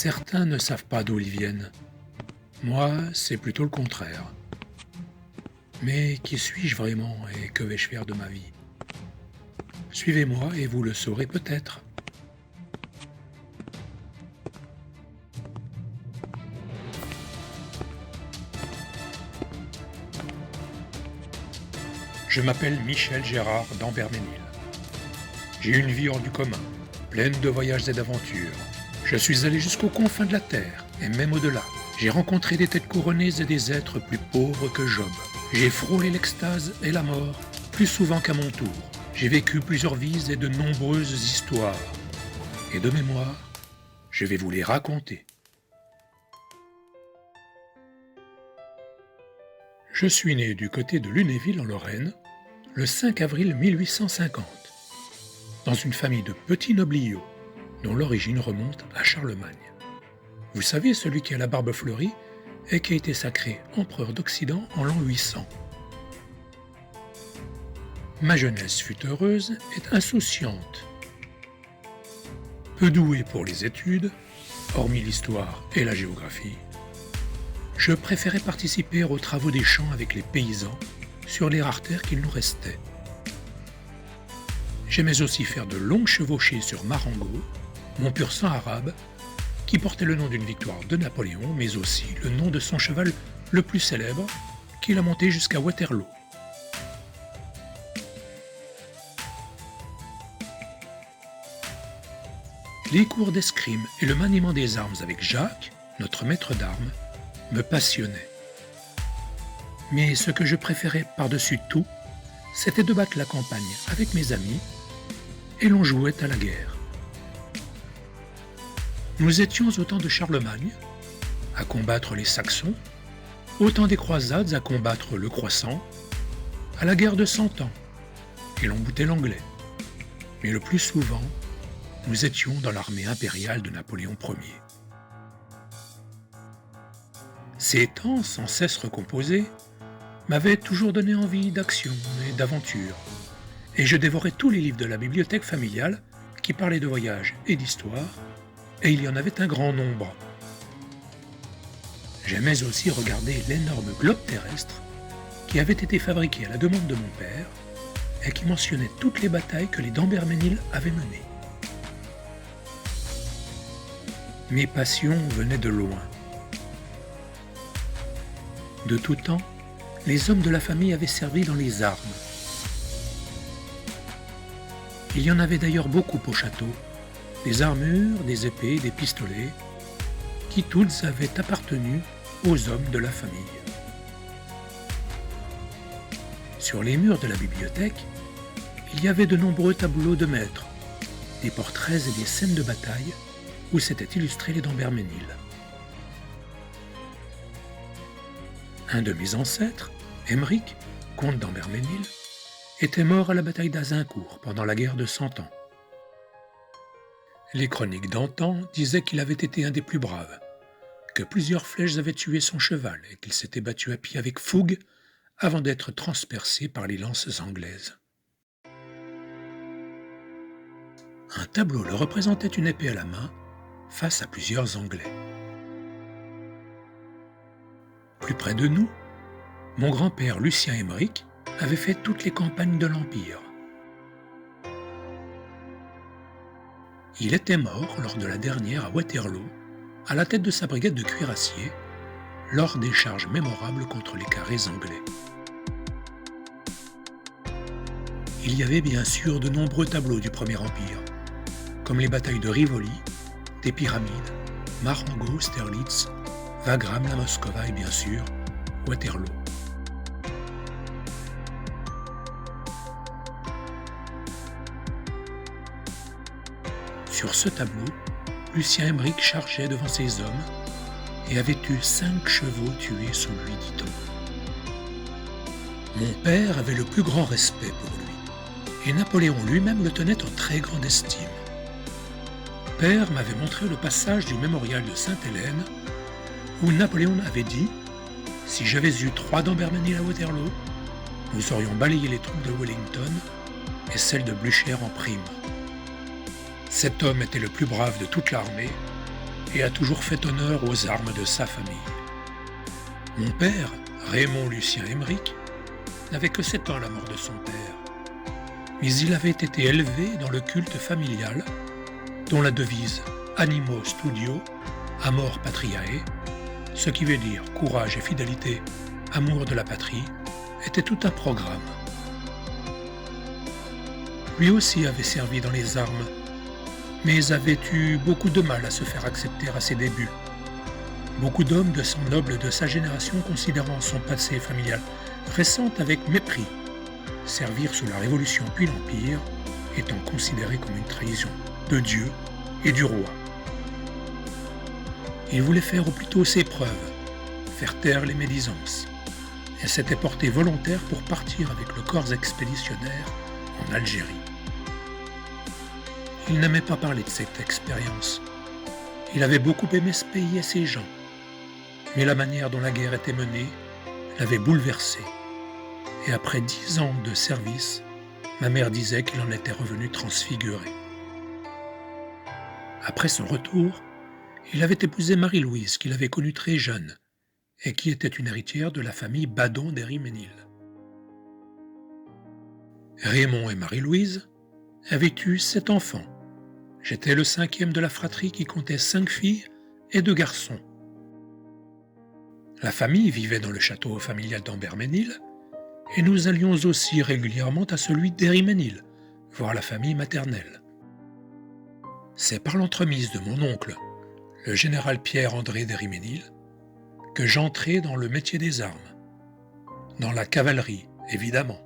Certains ne savent pas d'où ils viennent. Moi, c'est plutôt le contraire. Mais qui suis-je vraiment et que vais-je faire de ma vie? Suivez-moi et vous le saurez peut-être. Je m'appelle Michel Gérard d'Amberménil. J'ai une vie hors du commun, pleine de voyages et d'aventures. Je suis allé jusqu'aux confins de la terre, et même au-delà. J'ai rencontré des têtes couronnées et des êtres plus pauvres que Job. J'ai frôlé l'extase et la mort, plus souvent qu'à mon tour. J'ai vécu plusieurs vies et de nombreuses histoires. Et de mémoire, je vais vous les raconter. Je suis né du côté de Lunéville en Lorraine, le 5 avril 1850, dans une famille de petits nobliaux, dont l'origine remonte à Charlemagne. Vous savez, celui qui a la barbe fleurie et qui a été sacré empereur d'Occident en l'an 800. Ma jeunesse fut heureuse et insouciante. Peu doué pour les études, hormis l'histoire et la géographie, je préférais participer aux travaux des champs avec les paysans sur les rares terres qu'il nous restait. J'aimais aussi faire de longues chevauchées sur Marengo, mon pur sang arabe, qui portait le nom d'une victoire de Napoléon, mais aussi le nom de son cheval le plus célèbre, qu'il a monté jusqu'à Waterloo. Les cours d'escrime et le maniement des armes avec Jacques, notre maître d'armes, me passionnaient. Mais ce que je préférais par-dessus tout, c'était de battre la campagne avec mes amis, et l'on jouait à la guerre. Nous étions au temps de Charlemagne, à combattre les Saxons, au temps des croisades à combattre le Croissant, à la guerre de 100 Ans, et l'on boutait l'anglais. Mais le plus souvent, nous étions dans l'armée impériale de Napoléon Ier. Ces temps sans cesse recomposés m'avaient toujours donné envie d'action et d'aventure, et je dévorais tous les livres de la bibliothèque familiale qui parlaient de voyage et d'histoire, et il y en avait un grand nombre. J'aimais aussi regarder l'énorme globe terrestre qui avait été fabriqué à la demande de mon père et qui mentionnait toutes les batailles que les d'Amberménil avaient menées. Mes passions venaient de loin. De tout temps, les hommes de la famille avaient servi dans les armes. Il y en avait d'ailleurs beaucoup au château, des armures, des épées, des pistolets, qui toutes avaient appartenu aux hommes de la famille. Sur les murs de la bibliothèque, il y avait de nombreux tableaux de maîtres, des portraits et des scènes de bataille où s'étaient illustrés les d'Amberménil. Un de mes ancêtres, Aymeric, comte d'Amberménil, était mort à la bataille d'Azincourt pendant la guerre de 100 Ans. Les chroniques d'antan disaient qu'il avait été un des plus braves, que plusieurs flèches avaient tué son cheval et qu'il s'était battu à pied avec fougue avant d'être transpercé par les lances anglaises. Un tableau le représentait une épée à la main face à plusieurs Anglais. Plus près de nous, mon grand-père Lucien Aymeric avait fait toutes les campagnes de l'Empire. Il était mort lors de la dernière à Waterloo, à la tête de sa brigade de cuirassiers, lors des charges mémorables contre les carrés anglais. Il y avait bien sûr de nombreux tableaux du Premier Empire, comme les batailles de Rivoli, des Pyramides, Marengo, Sterlitz, Wagram, la Moskowa et bien sûr Waterloo. Sur ce tableau, Lucien Aymeric chargeait devant ses hommes et avait eu 5 chevaux tués sous lui, dit-on. Mon père avait le plus grand respect pour lui, et Napoléon lui-même le tenait en très grande estime. Père m'avait montré le passage du mémorial de Sainte-Hélène où Napoléon avait dit « Si j'avais eu 3 d'Amberménil à Waterloo, nous aurions balayé les troupes de Wellington et celles de Blücher en prime. » Cet homme était le plus brave de toute l'armée et a toujours fait honneur aux armes de sa famille. Mon père, Raymond Lucien Emmerich, n'avait que 7 ans à la mort de son père, mais il avait été élevé dans le culte familial, dont la devise « Animo Studio, Amor Patriae », ce qui veut dire courage et fidélité, amour de la patrie, était tout un programme. Lui aussi avait servi dans les armes, mais avait eu beaucoup de mal à se faire accepter à ses débuts. Beaucoup d'hommes de sang noble de sa génération considérant son passé familial récent avec mépris, servir sous la Révolution puis l'Empire étant considéré comme une trahison de Dieu et du roi. Il voulait faire au plus tôt ses preuves, faire taire les médisances, et s'était porté volontaire pour partir avec le corps expéditionnaire en Algérie. Il n'aimait pas parler de cette expérience. Il avait beaucoup aimé ce pays et ses gens, mais la manière dont la guerre était menée l'avait bouleversé. Et après 10 ans de service, ma mère disait qu'il en était revenu transfiguré. Après son retour, il avait épousé Marie-Louise, qu'il avait connue très jeune, et qui était une héritière de la famille Badon d'Hériménil. Raymond et Marie-Louise avaient eu 7 enfants. J'étais le 5e de la fratrie qui comptait 5 filles et 2 garçons. La famille vivait dans le château familial d'Amberménil, et nous allions aussi régulièrement à celui d'Hériménil, voir la famille maternelle. C'est par l'entremise de mon oncle, le général Pierre-André d'Hériménil, que j'entrai dans le métier des armes. Dans la cavalerie, évidemment.